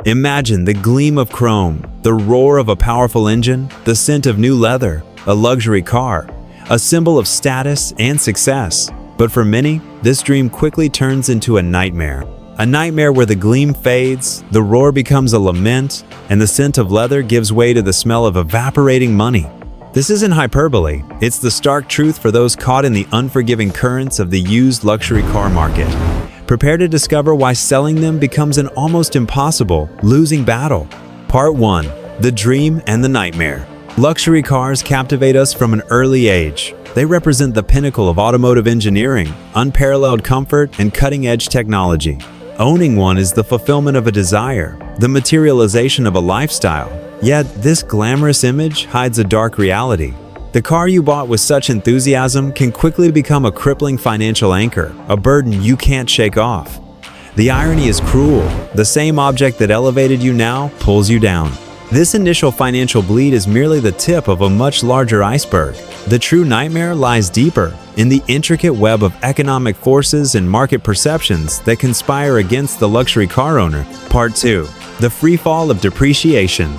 Imagine the gleam of chrome, the roar of a powerful engine, the scent of new leather, a luxury car, a symbol of status and success. But for many, this dream quickly turns into a nightmare. A nightmare where the gleam fades, the roar becomes a lament, and the scent of leather gives way to the smell of evaporating money. This isn't hyperbole, it's the stark truth for those caught in the unforgiving currents of the used luxury car market. Prepare to discover why selling them becomes an almost impossible, losing battle. Part 1. The Dream and the Nightmare. Luxury cars captivate us from an early age. They represent the pinnacle of automotive engineering, unparalleled comfort, and cutting-edge technology. Owning one is the fulfillment of a desire, the materialization of a lifestyle. Yet, this glamorous image hides a dark reality. The car you bought with such enthusiasm can quickly become a crippling financial anchor, a burden you can't shake off. The irony is cruel. The same object that elevated you now pulls you down. This initial financial bleed is merely the tip of a much larger iceberg. The true nightmare lies deeper, in the intricate web of economic forces and market perceptions that conspire against the luxury car owner. Part 2. The Free Fall of Depreciation.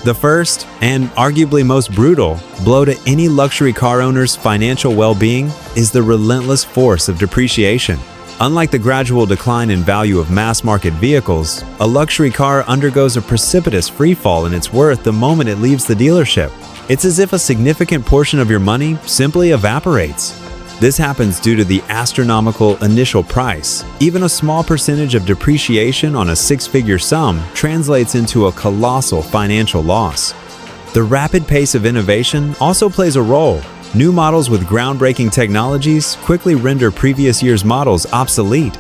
The first, and arguably most brutal, blow to any luxury car owner's financial well-being is the relentless force of depreciation. Unlike the gradual decline in value of mass-market vehicles, a luxury car undergoes a precipitous freefall in its worth the moment it leaves the dealership. It's as if a significant portion of your money simply evaporates. This happens due to the astronomical initial price. Even a small percentage of depreciation on a six-figure sum translates into a colossal financial loss. The rapid pace of innovation also plays a role. New models with groundbreaking technologies quickly render previous year's models obsolete.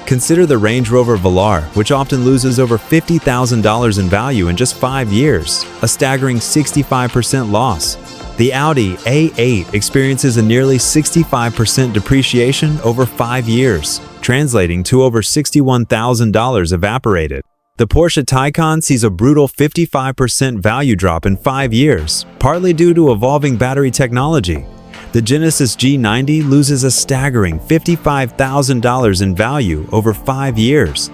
Consider the Range Rover Velar, which often loses over $50,000 in value in just 5 years, a staggering 65% loss. The Audi A8 experiences a nearly 65% depreciation over 5 years, translating to over $61,000 evaporated. The Porsche Taycan sees a brutal 55% value drop in 5 years, partly due to evolving battery technology. The Genesis G90 loses a staggering $55,000 in value over 5 years.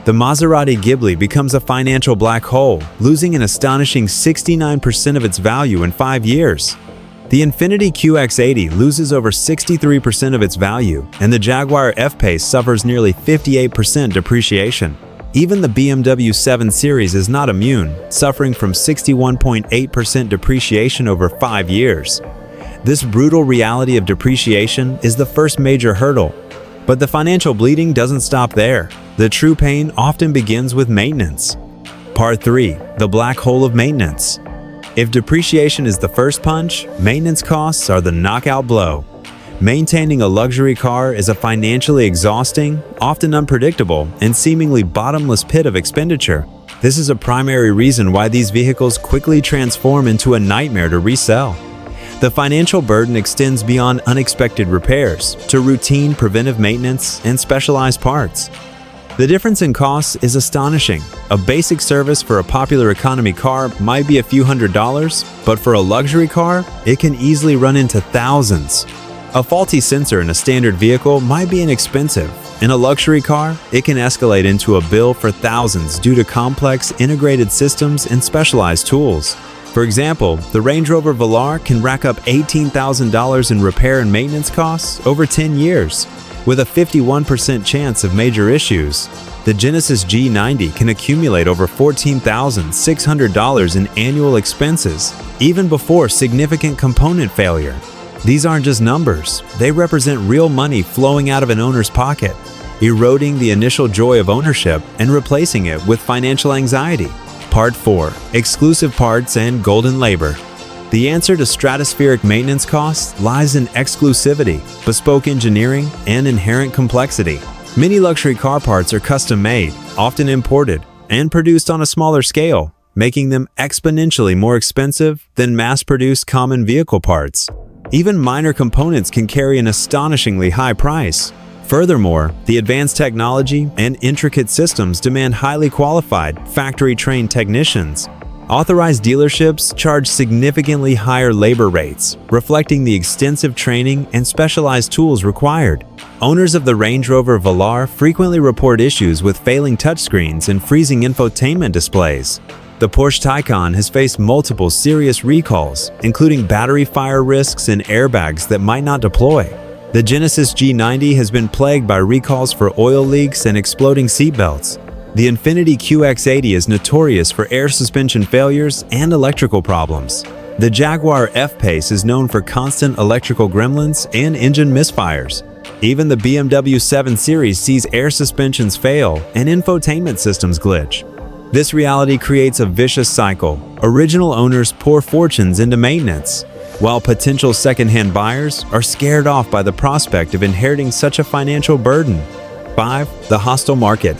The Maserati Ghibli becomes a financial black hole, losing an astonishing 69% of its value in 5 years. The Infiniti QX80 loses over 63% of its value, and the Jaguar F-Pace suffers nearly 58% depreciation. Even the BMW 7 Series is not immune, suffering from 61.8% depreciation over 5 years. This brutal reality of depreciation is the first major hurdle. But the financial bleeding doesn't stop there. The true pain often begins with maintenance. Part 3. The Black Hole of Maintenance. If depreciation is the first punch, maintenance costs are the knockout blow. Maintaining a luxury car is a financially exhausting, often unpredictable, and seemingly bottomless pit of expenditure. This is a primary reason why these vehicles quickly transform into a nightmare to resell. The financial burden extends beyond unexpected repairs to routine preventive maintenance and specialized parts. The difference in costs is astonishing. A basic service for a popular economy car might be a few $100s, but for a luxury car, it can easily run into thousands. A faulty sensor in a standard vehicle might be inexpensive. In a luxury car, it can escalate into a bill for thousands due to complex integrated systems and specialized tools. For example, the Range Rover Velar can rack up $18,000 in repair and maintenance costs over 10 years, with a 51% chance of major issues. The Genesis G90 can accumulate over $14,600 in annual expenses, even before significant component failure. These aren't just numbers, they represent real money flowing out of an owner's pocket, eroding the initial joy of ownership and replacing it with financial anxiety. Part 4. Exclusive Parts and Golden Labor. The answer to stratospheric maintenance costs lies in exclusivity, bespoke engineering, and inherent complexity. Many luxury car parts are custom-made, often imported, and produced on a smaller scale, making them exponentially more expensive than mass-produced common vehicle parts. Even minor components can carry an astonishingly high price. Furthermore, the advanced technology and intricate systems demand highly qualified, factory-trained technicians. Authorized dealerships charge significantly higher labor rates, reflecting the extensive training and specialized tools required. Owners of the Range Rover Velar frequently report issues with failing touchscreens and freezing infotainment displays. The Porsche Taycan has faced multiple serious recalls, including battery fire risks and airbags that might not deploy. The Genesis G90 has been plagued by recalls for oil leaks and exploding seatbelts. The Infiniti QX80 is notorious for air suspension failures and electrical problems. The Jaguar F-Pace is known for constant electrical gremlins and engine misfires. Even the BMW 7 Series sees air suspensions fail and infotainment systems glitch. This reality creates a vicious cycle. Original owners pour fortunes into maintenance, while potential second-hand buyers are scared off by the prospect of inheriting such a financial burden. 5. The hostile market.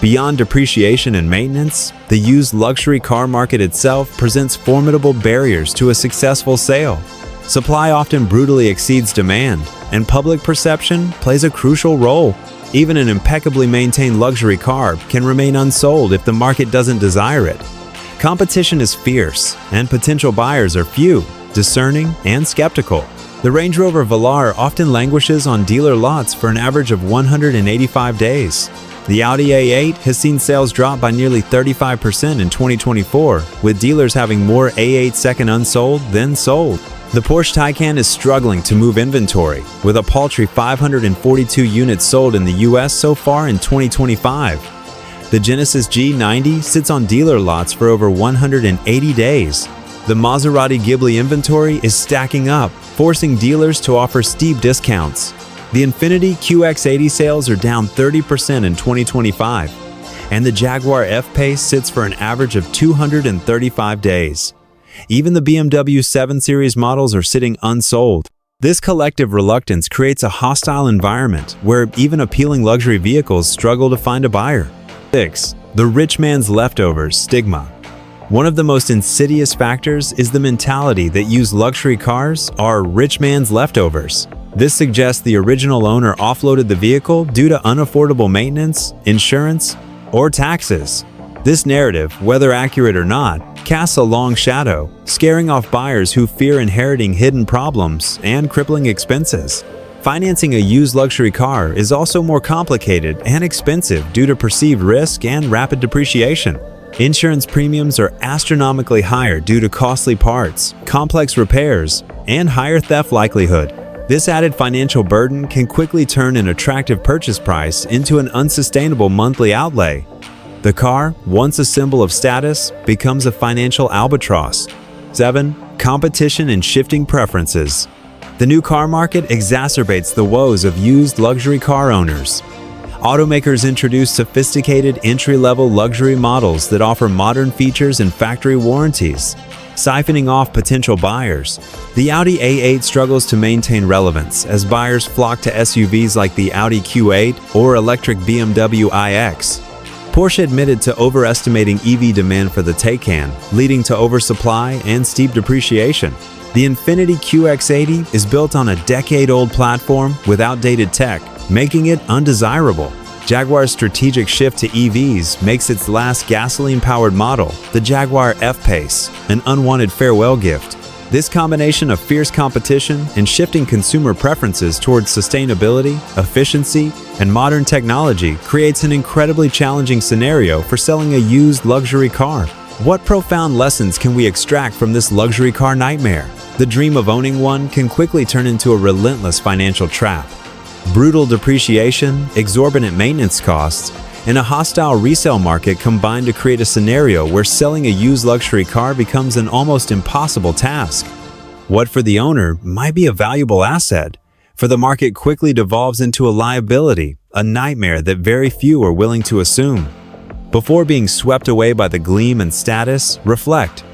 Beyond depreciation and maintenance, the used luxury car market itself presents formidable barriers to a successful sale. Supply often brutally exceeds demand, and public perception plays a crucial role. Even an impeccably maintained luxury car can remain unsold if the market doesn't desire it. Competition is fierce, and potential buyers are few, discerning, and skeptical. The Range Rover Velar often languishes on dealer lots for an average of 185 days. The Audi A8 has seen sales drop by nearly 35% in 2024, with dealers having more A8 second unsold than sold. The Porsche Taycan is struggling to move inventory, with a paltry 542 units sold in the US so far in 2025. The Genesis G90 sits on dealer lots for over 180 days. The Maserati Ghibli inventory is stacking up, forcing dealers to offer steep discounts. The Infiniti QX80 sales are down 30% in 2025, and the Jaguar F-Pace sits for an average of 235 days. Even the BMW 7 Series models are sitting unsold. This collective reluctance creates a hostile environment where even appealing luxury vehicles struggle to find a buyer. 6. The rich man's leftovers stigma. One of the most insidious factors is the mentality that used luxury cars are rich man's leftovers. This suggests the original owner offloaded the vehicle due to unaffordable maintenance, insurance, or taxes. This narrative, whether accurate or not, casts a long shadow, scaring off buyers who fear inheriting hidden problems and crippling expenses. Financing a used luxury car is also more complicated and expensive due to perceived risk and rapid depreciation. Insurance premiums are astronomically higher due to costly parts, complex repairs, and higher theft likelihood. This added financial burden can quickly turn an attractive purchase price into an unsustainable monthly outlay. The car, once a symbol of status, becomes a financial albatross. 7. Competition and shifting preferences. The new car market exacerbates the woes of used luxury car owners. Automakers introduce sophisticated entry-level luxury models that offer modern features and factory warranties, siphoning off potential buyers. The Audi A8 struggles to maintain relevance as buyers flock to SUVs like the Audi Q8 or electric BMW iX. Porsche admitted to overestimating EV demand for the Taycan, leading to oversupply and steep depreciation. The Infiniti QX80 is built on a decade-old platform with outdated tech, making it undesirable. Jaguar's strategic shift to EVs makes its last gasoline-powered model, the Jaguar F-Pace, an unwanted farewell gift. This combination of fierce competition and shifting consumer preferences towards sustainability, efficiency, and modern technology creates an incredibly challenging scenario for selling a used luxury car. What profound lessons can we extract from this luxury car nightmare? The dream of owning one can quickly turn into a relentless financial trap. Brutal depreciation, exorbitant maintenance costs, and a hostile resale market combine to create a scenario where selling a used luxury car becomes an almost impossible task. What for the owner might be a valuable asset, for the market quickly devolves into a liability, a nightmare that very few are willing to assume. Before being swept away by the gleam and status, reflect.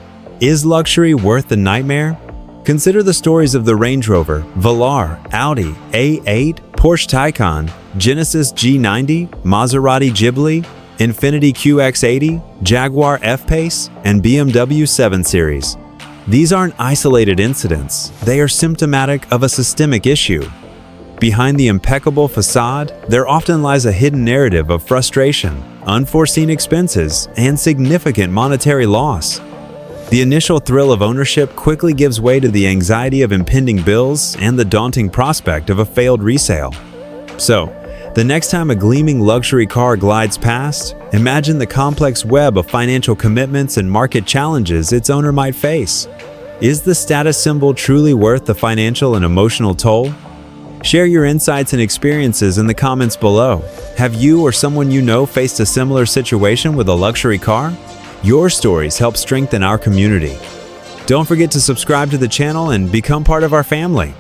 Is luxury worth the nightmare? Consider the stories of the Range Rover, Velar, Audi, A8, Porsche Taycan, Genesis G90, Maserati Ghibli, Infiniti QX80, Jaguar F-Pace, and BMW 7 Series. These aren't isolated incidents, they are symptomatic of a systemic issue. Behind the impeccable facade, there often lies a hidden narrative of frustration, unforeseen expenses, and significant monetary loss. The initial thrill of ownership quickly gives way to the anxiety of impending bills and the daunting prospect of a failed resale. So, the next time a gleaming luxury car glides past, imagine the complex web of financial commitments and market challenges its owner might face. Is the status symbol truly worth the financial and emotional toll? Share your insights and experiences in the comments below. Have you or someone you know faced a similar situation with a luxury car? Your stories help strengthen our community. Don't forget to subscribe to the channel and become part of our family.